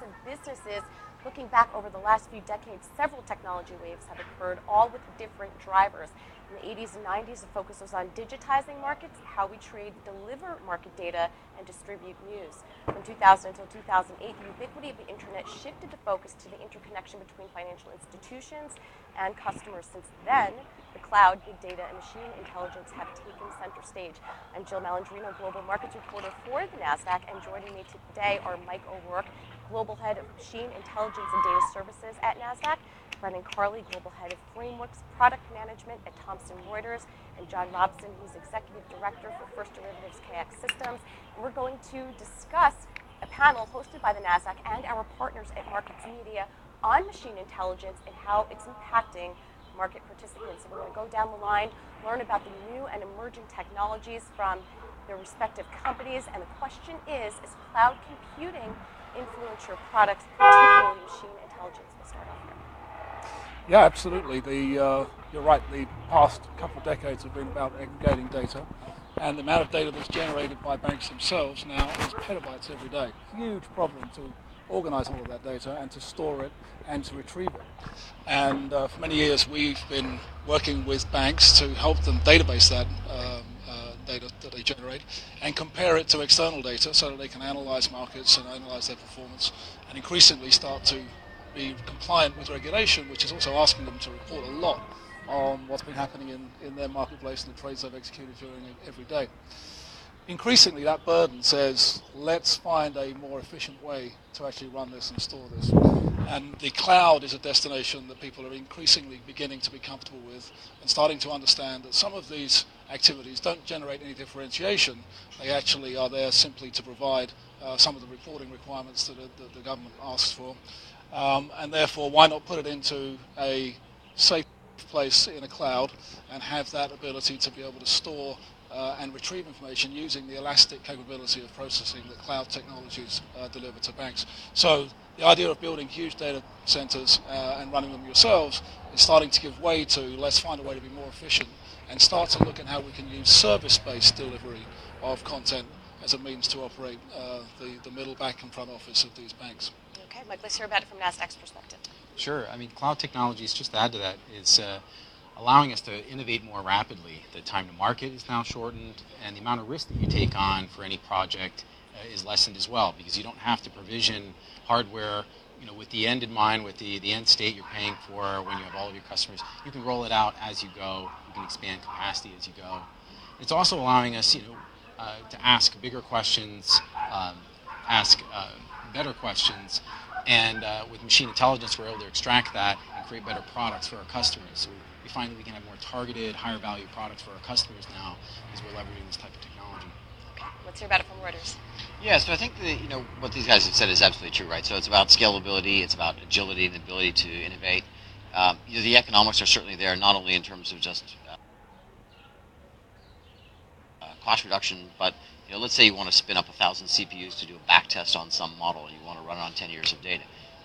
and businesses. Looking back over the last few decades, several technology waves have occurred, all with different drivers. In the 80s and 90s, the focus was on digitizing markets, how we trade, deliver market data, and distribute news. From 2000 until 2008, the ubiquity of the internet shifted the focus to the interconnection between financial institutions and customers. Since then, the cloud, big data, and machine intelligence have taken center stage. I'm Jill Malandrino, Global Markets Reporter for the Nasdaq, and joining me today are Mike O'Rourke, Global Head of Machine Intelligence and Data Services at Nasdaq, Brendan Carley, Global Head of Frameworks Product Management at Thomson Reuters, and John Robson, who's Executive Director for First Derivatives KX Systems. And we're going to discuss a panel hosted by the Nasdaq and our partners at Markets Media on machine intelligence and how it's impacting market participants. So we're going to go down the line, learn about the new and emerging technologies from their respective companies. And the question is cloud computing influence your products, particularly machine intelligence? We'll start off here. Yeah, absolutely. You're right. The past couple of decades have been about aggregating data, and the amount of data that's generated by banks themselves now is petabytes every day. Huge problem to organize all of that data and to store it and to retrieve it. And for many years, we've been working with banks to help them database that data that they generate and compare it to external data so that they can analyze markets and analyze their performance and increasingly start to be compliant with regulation, which is also asking them to report a lot on what's been happening in their marketplace and the trades they've executed during every day. Increasingly, that burden says, let's find a more efficient way to actually run this and store this. And the cloud is a destination that people are increasingly beginning to be comfortable with and starting to understand that some of these activities don't generate any differentiation. They actually are there simply to provide some of the reporting requirements that the government asks for. And therefore, why not put it into a safe place in a cloud and have that ability to be able to store and retrieve information using the elastic capability of processing that cloud technologies deliver to banks. So the idea of building huge data centers and running them yourselves is starting to give way to let's find a way to be more efficient and start to look at how we can use service-based delivery of content as a means to operate the middle, back, and front office of these banks. Okay, Mike, let's hear about it from Nasdaq's perspective. Sure. I mean, cloud technologies, just to add to that, is allowing us to innovate more rapidly. The time to market is now shortened, and the amount of risk that you take on for any project is lessened as well, because you don't have to provision hardware, with the end in mind, with the end state you're paying for when you have all of your customers. You can roll it out as you go. You can expand capacity as you go. It's also allowing us, to ask bigger questions, ask better questions, and with machine intelligence, we're able to extract that and create better products for our customers. So we find that we can have more targeted, higher value products for our customers now because we're leveraging this type of technology. Okay, let's hear about it from Reuters. Yeah, so I think that, what these guys have said is absolutely true, right? So it's about scalability, it's about agility and the ability to innovate. The economics are certainly there, not only in terms of just cost reduction, but let's say you want to spin up 1,000 CPUs to do a back test on some model and you want to run it on 10 years of data.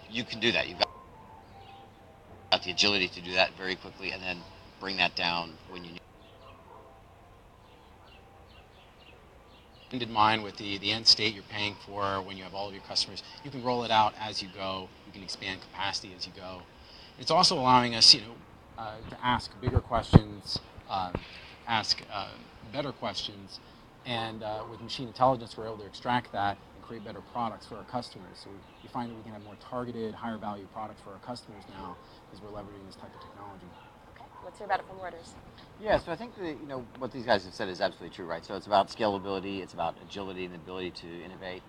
You can do that. You've got the agility to do that very quickly and then bring that down when you need. In mind, with the end state you're paying for when you have all of your customers, you can roll it out as you go. You can expand capacity as you go. It's also allowing us, to ask bigger questions, ask better questions, and with machine intelligence, we're able to extract that and create better products for our customers. So we find that we can have more targeted, higher value products for our customers now because we're leveraging this type of technology. Okay, let's hear about it from Reuters. Yeah, so I think that, what these guys have said is absolutely true, right? So it's about scalability, it's about agility and the ability to innovate.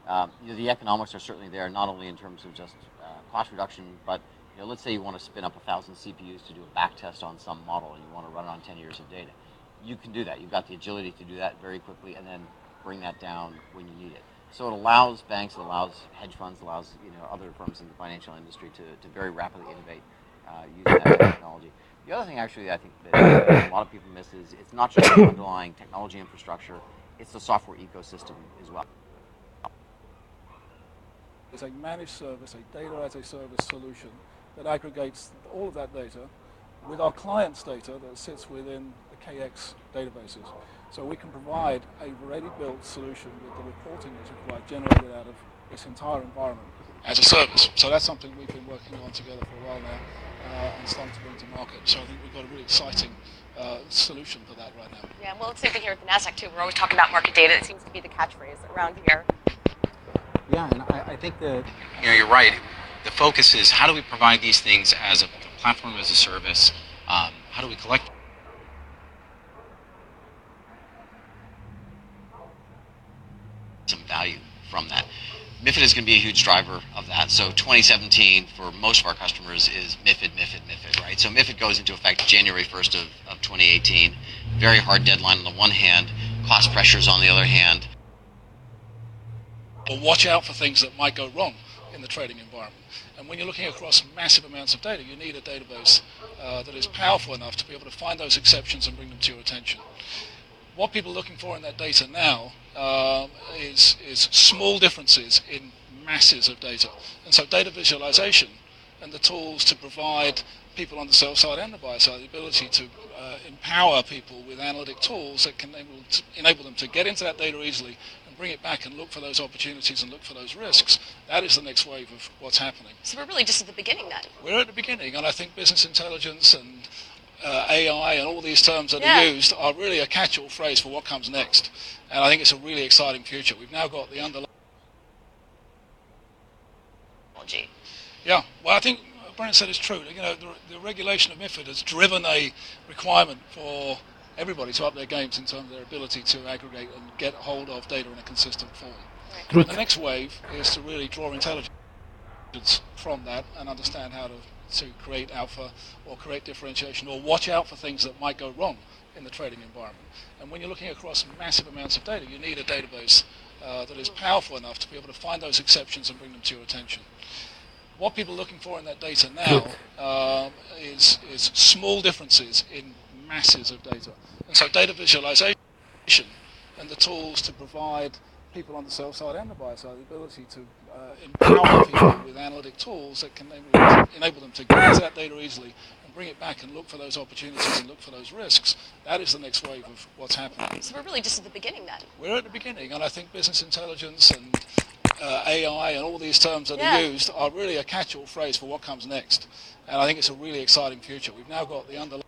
The economics are certainly there, not only in terms of just cost reduction, but let's say you want to spin up 1,000 CPUs to do a back test on some model and you want to run it on 10 years of data. You can do that. You've got the agility to do that very quickly and then bring that down when you need it. So it allows banks, it allows hedge funds, it allows other firms in the financial industry to very rapidly innovate using that technology. The other thing actually I think that a lot of people miss is it's not just the underlying technology infrastructure, it's the software ecosystem as well. It's a managed service, a data as a service solution that aggregates all of that data with our clients' data that sits within the KX databases. So we can provide a ready-built solution with the reporting that's required generated out of this entire environment as a service. So that's something we've been working on together for a while now and starting to bring to market. So I think we've got a really exciting solution for that right now. Yeah, well, it's the same thing here at the Nasdaq too. We're always talking about market data. It seems to be the catchphrase around here. Yeah, and I think that you're right. The focus is how do we provide these things as a platform as a service? How do we collect some value from that? MiFID is going to be a huge driver of that. So 2017 for most of our customers is MiFID, right? So MiFID goes into effect January 1st of 2018. Very hard deadline on the one hand, cost pressures on the other hand. Or watch out for things that might go wrong in the trading environment. And when you're looking across massive amounts of data, you need a database that is powerful enough to be able to find those exceptions and bring them to your attention. What people are looking for in that data now is small differences in masses of data. And so data visualization and the tools to provide people on the sell side and the buy side the ability to empower people with analytic tools that can enable them to get into that data easily and bring it back and look for those opportunities and look for those risks. That is the next wave of what's happening. So we're really just at the beginning then. We're at the beginning, and I think business intelligence and AI and all these terms that are used are really a catch-all phrase for what comes next. And I think it's a really exciting future. We've now got the underlying... Yeah, well, I think what Brent said is true. You know, the regulation of MiFID has driven a requirement for everybody to up their games in terms of their ability to aggregate and get hold of data in a consistent form. Right. The next wave is to really draw intelligence from that and understand how to create alpha or create differentiation or watch out for things that might go wrong in the trading environment. And when you're looking across massive amounts of data, you need a database that is powerful enough to be able to find those exceptions and bring them to your attention. What people are looking for in that data now is small differences in masses of data. And so data visualization and the tools to provide people on the sell side and the buy side the ability to empower people with analytic tools that can enable them to get into that data easily and bring it back and look for those opportunities and look for those risks. That is the next wave of what's happening. So we're really just at the beginning then. We're at the beginning, and I think business intelligence and AI and all these terms that are used are really a catch-all phrase for what comes next. And I think it's a really exciting future. We've now got the underlying